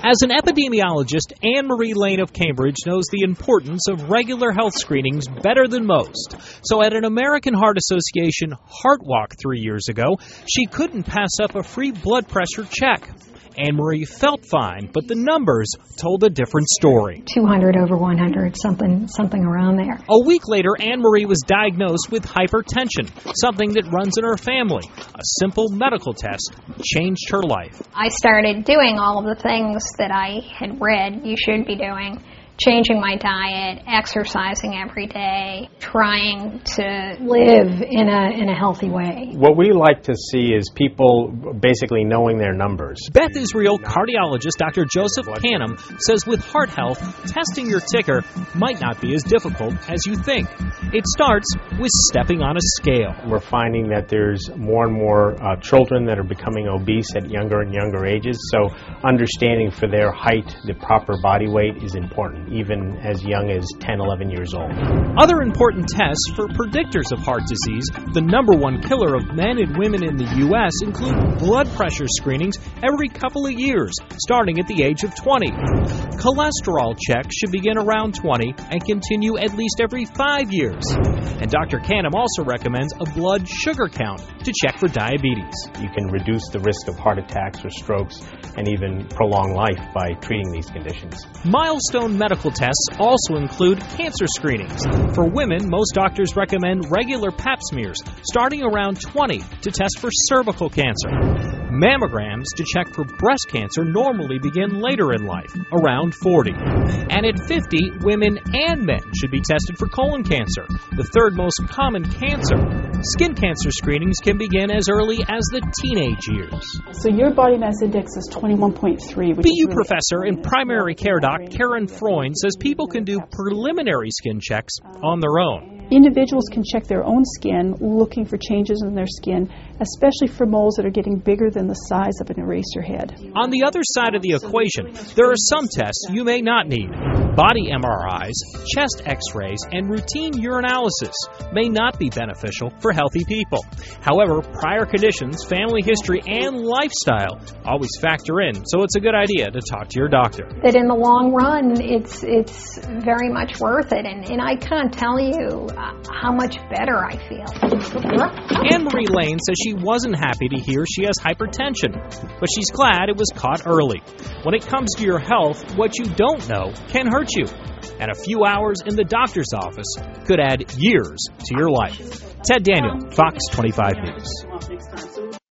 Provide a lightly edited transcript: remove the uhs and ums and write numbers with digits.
As an epidemiologist, Anne-Marie Lane of Cambridge knows the importance of regular health screenings better than most. So at an American Heart Association Heart Walk 3 years ago, she couldn't pass up a free blood pressure check. Anne-Marie felt fine, but the numbers told a different story. 200 over 100, something around there. A week later, Anne-Marie was diagnosed with hypertension, something that runs in her family. A simple medical test changed her life. I started doing all of the things that I had read you should be doing. Changing my diet, exercising every day, trying to live in a healthy way. What we like to see is people basically knowing their numbers. Beth Israel cardiologist Dr. Joseph Canham says with heart health, testing your ticker might not be as difficult as you think. It starts with stepping on a scale. We're finding that there's more and more children that are becoming obese at younger and younger ages, so understanding for their height the proper body weight is important, even as young as 10, 11 years old. Other important tests for predictors of heart disease, the number one killer of men and women in the U.S., include blood pressure screenings every couple of years, starting at the age of 20. Cholesterol checks should begin around 20 and continue at least every 5 years. And Dr. Canham also recommends a blood sugar count to check for diabetes. You can reduce the risk of heart attacks or strokes and even prolong life by treating these conditions. Milestone medical tests also include cancer screenings. For women, most doctors recommend regular pap smears starting around 20 to test for cervical cancer. Mammograms to check for breast cancer normally begin later in life, around 40. And at 50, women and men should be tested for colon cancer, the third most common cancer. Skin cancer screenings can begin as early as the teenage years. So your body mass index is 21.3. BU professor and primary care doc Karen Freund says people can do preliminary skin checks on their own. Individuals can check their own skin, looking for changes in their skin, especially for moles that are getting bigger than the size of an eraser head. On the other side of the equation, there are some tests you may not need. Body MRIs, chest x-rays, and routine urinalysis may not be beneficial for healthy people. However, prior conditions, family history, and lifestyle always factor in, so it's a good idea to talk to your doctor. That in the long run, it's very much worth it, and I can't tell you how much better I feel. Anne-Marie Lane says she wasn't happy to hear she has hypertension, but she's glad it was caught early. When it comes to your health, what you don't know can hurt you, and a few hours in the doctor's office could add years to your life. Ted Daniel, Fox 25 News.